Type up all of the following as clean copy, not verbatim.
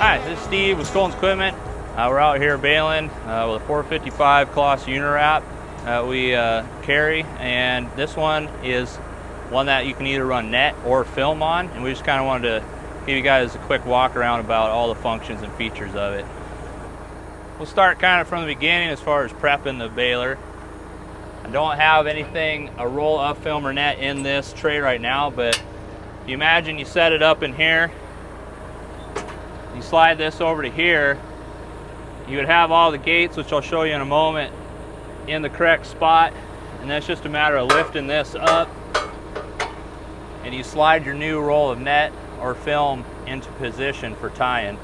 Hi, this is Steve with Scold's Equipment. We're out here baling with a 455 CLAAS Uniwrap that we carry, and this one is one that you can either run net or film on, and we just kind of wanted to give you guys a quick walk around about all the functions and features of it. We'll start kind of from the beginning as far as prepping the baler. I don't have anything, a roll of film or net in this tray right now, but if you imagine you set it up in here, you slide this over to here, you would have all the gates, which I'll show you in a moment, in the correct spot, and then it's just a matter of lifting this up and you slide your new roll of net or film into position for tying.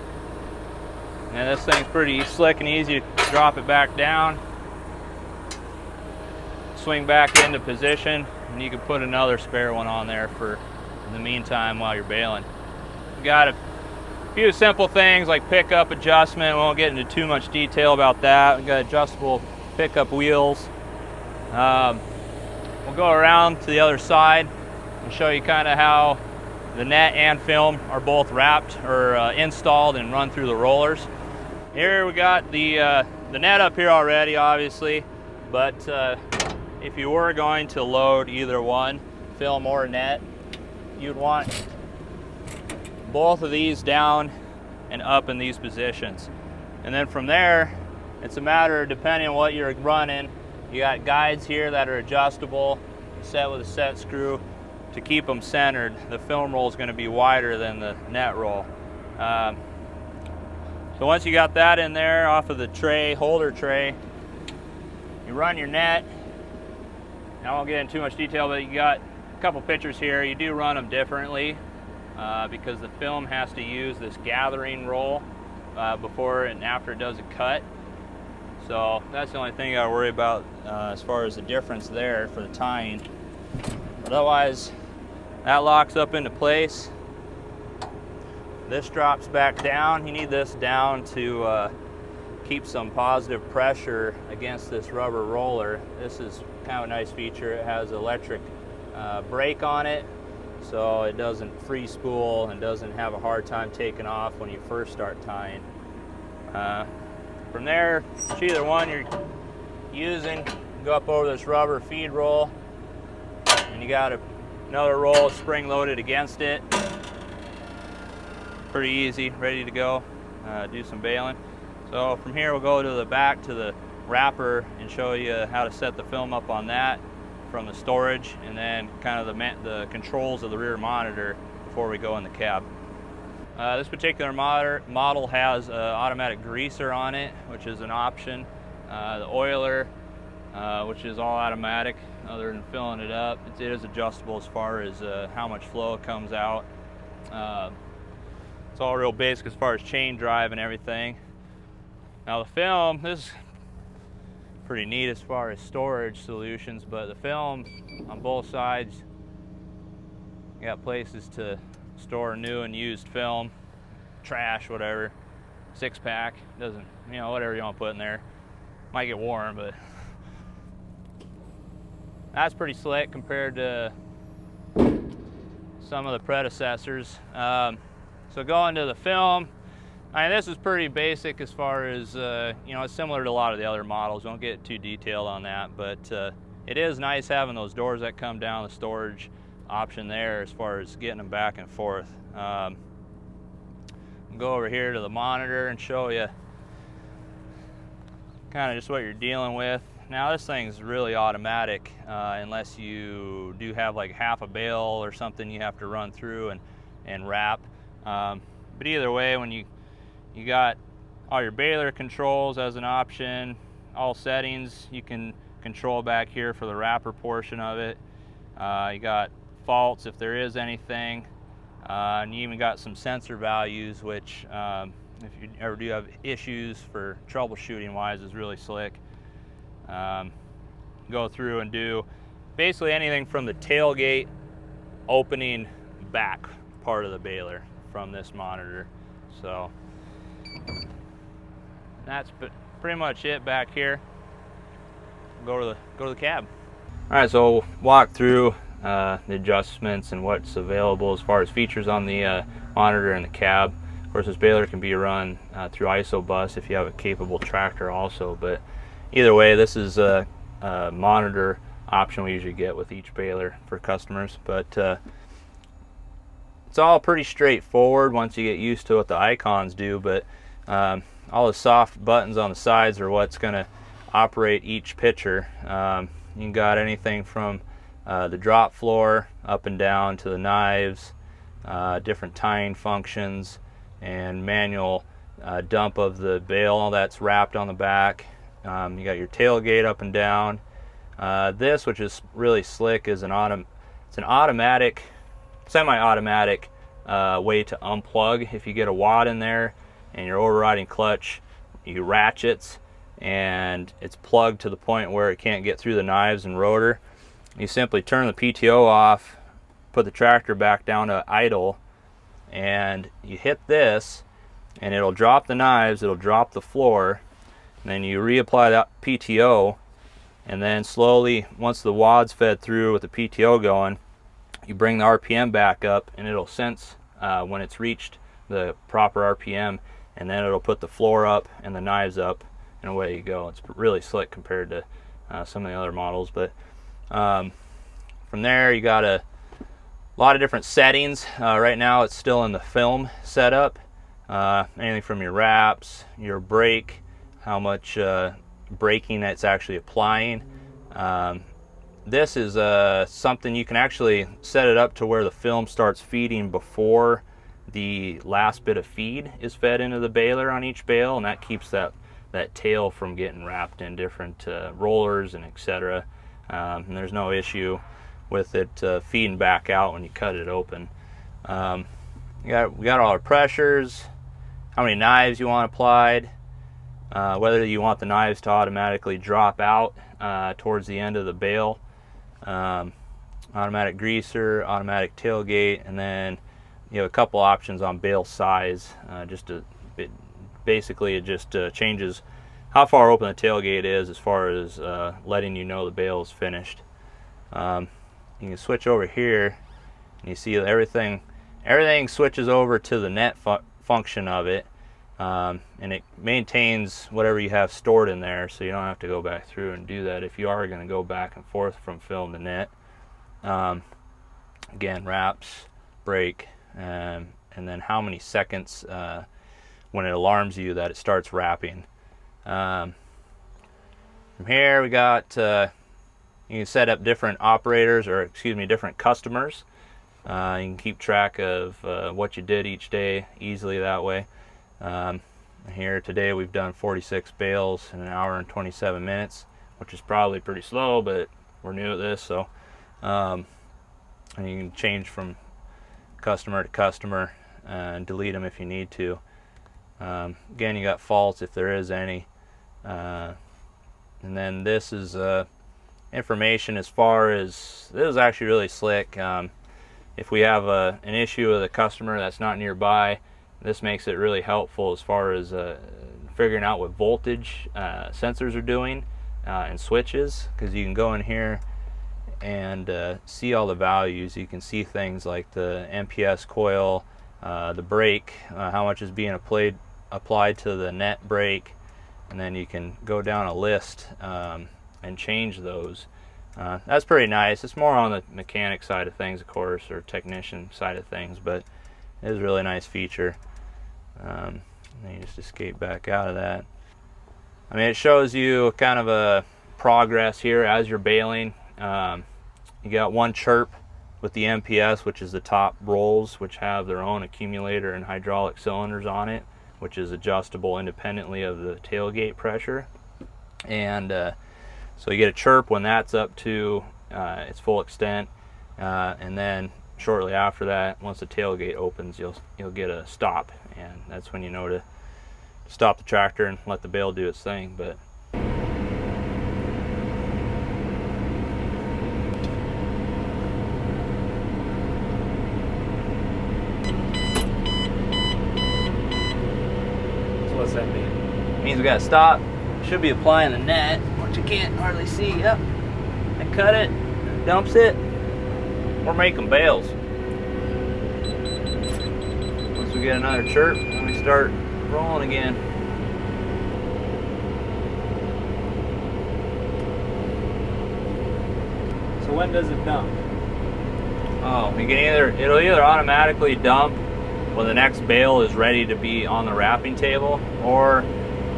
And this thing's pretty slick and easy to drop it back down, swing back into position, and you can put another spare one on there for in the meantime while you're baling. You got a few simple things like pickup adjustment. We won't get into too much detail about that. We've got adjustable pickup wheels. We'll go around to the other side and show you kind of how the net and film are both wrapped or installed and run through the rollers. Here we got the net up here already, obviously, but if you were going to load either one, film or net, you'd want both of these down and up in these positions. And then from there, it's a matter, depending on what you're running, you got guides here that are adjustable, set with a set screw to keep them centered. The film roll is going to be wider than the net roll. So once you got that in there off of the tray, holder tray, you run your net. I won't get into too much detail, but you got a couple pictures here. You do run them differently. Because the film has to use this gathering roll before and after it does a cut. So that's the only thing you gotta worry about as far as the difference there for the tying. But otherwise, that locks up into place. This drops back down. You need this down to keep some positive pressure against this rubber roller. This is kind of a nice feature. It has electric brake on it, so it doesn't free spool and doesn't have a hard time taking off when you first start tying. From there, either one you're using, go up over this rubber feed roll, and you got another roll spring loaded against it. Pretty easy, ready to go, do some baling. So from here we'll go to the back to the wrapper and show you how to set the film up on that from the storage, and then kind of the controls of the rear monitor before we go in the cab. This particular model has automatic greaser on it, which is an option. The oiler, which is all automatic other than filling it up. It is adjustable as far as how much flow comes out. It's all real basic as far as chain drive and everything. Now the film, this is pretty neat as far as storage solutions, but the film on both sides, you got places to store new and used film, trash, whatever, 6-pack, doesn't, you know, whatever you want to put in there. Might get warm, but that's pretty slick compared to some of the predecessors. So going to the film, I mean, this is pretty basic as far as, you know, it's similar to a lot of the other models. Won't get too detailed on that, but it is nice having those doors that come down, the storage option there as far as getting them back and forth. I'll go over here to the monitor and show you kind of just what you're dealing with. Now this thing's really automatic unless you do have like half a bale or something you have to run through and wrap. But either way, when you got all your baler controls as an option, all settings you can control back here for the wrapper portion of it. You got faults if there is anything, and you even got some sensor values, which if you ever do have issues for troubleshooting wise is really slick. Go through and do basically anything from the tailgate opening back part of the baler from this monitor. So that's pretty much it back here. Go to the cab. All right, so we'll walk through the adjustments and what's available as far as features on the monitor and the cab. course, this baler can be run through isobus if you have a capable tractor also, but either way, this is a monitor option we usually get with each baler for customers. But it's all pretty straightforward once you get used to what the icons do, but all the soft buttons on the sides are what's going to operate each pitcher. You got anything from the drop floor up and down to the knives, different tying functions, and manual dump of the bale. All that's wrapped on the back. You got your tailgate up and down. This, which is really slick, is an automatic, semi-automatic way to unplug. If you get a wad in there and your overriding clutch, you ratchets and it's plugged to the point where it can't get through the knives and rotor. You simply turn the PTO off, put the tractor back down to idle, and you hit this and it'll drop the knives, it'll drop the floor, and then you reapply that PTO, and then slowly, once the wad's fed through with the PTO going, you bring the RPM back up and it'll sense when it's reached the proper RPM, and then it'll put the floor up and the knives up, and away you go. It's really slick compared to some of the other models. But from there, you got a lot of different settings. Right now it's still in the film setup. Anything from your wraps, your brake, how much braking it's actually applying. This is something you can actually set it up to where the film starts feeding before the last bit of feed is fed into the baler on each bale, and that keeps that tail from getting wrapped in different rollers and etc. And there's no issue with it feeding back out when you cut it open. We got all our pressures, how many knives you want applied, whether you want the knives to automatically drop out towards the end of the bale, automatic greaser, automatic tailgate, and then you have a couple options on bale size. Basically, it just changes how far open the tailgate is as far as letting you know the bale is finished. You can switch over here, and you see everything switches over to the net function of it, and it maintains whatever you have stored in there, so you don't have to go back through and do that if you are going to go back and forth from film to net. Again, wraps, brake, and then how many seconds when it alarms you that it starts wrapping. From here we got you can set up different operators, or excuse me, different customers. You can keep track of what you did each day easily that way. Here today we've done 46 bales in an hour and 27 minutes, which is probably pretty slow, but we're new at this, so and you can change from customer to customer and delete them if you need to. Again, you got faults if there is any, and then this is information as far as, this is actually really slick. If we have an issue with a customer that's not nearby, this makes it really helpful as far as figuring out what voltage sensors are doing and switches, because you can go in here and see all the values. You can see things like the MPS coil, the brake, how much is being applied to the net brake, and then you can go down a list and change those. That's pretty nice. It's more on the mechanic side of things, of course, or technician side of things, but it is a really nice feature. And you just escape back out of that. I mean, it shows you kind of a progress here as you're baling. You got one chirp with the MPS, which is the top rolls, which have their own accumulator and hydraulic cylinders on it, which is adjustable independently of the tailgate pressure. And so you get a chirp when that's up to its full extent, and then shortly after that, once the tailgate opens, you'll get a stop, and that's when you know to stop the tractor and let the bale do its thing. But so what's that mean? It means we got to stop. Should be applying the net, which you can't hardly see. Yep, I cut it, dumps it. We're making bales. Once we get another chirp and we start rolling again. So when does it dump? Oh, you can it'll either automatically dump when the next bale is ready to be on the wrapping table, or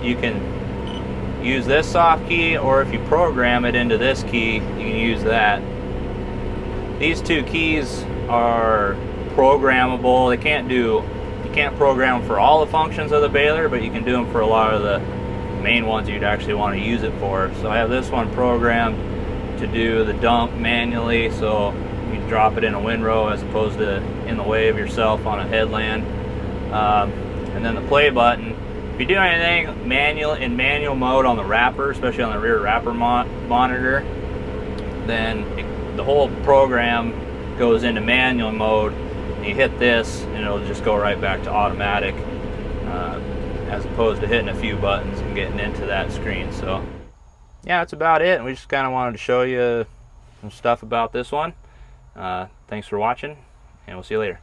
you can use this soft key, or if you program it into this key, you can use that. These two keys are programmable. You can't program for all the functions of the baler, but you can do them for a lot of the main ones you'd actually want to use it for. So I have this one programmed to do the dump manually, so you drop it in a windrow as opposed to in the way of yourself on a headland. And then the play button, if you do anything in manual mode on the wrapper, especially on the rear wrapper monitor, then the whole program goes into manual mode, and you hit this and it'll just go right back to automatic, as opposed to hitting a few buttons and getting into that screen. So yeah, that's about it. We just kind of wanted to show you some stuff about this one. Thanks for watching, and we'll see you later.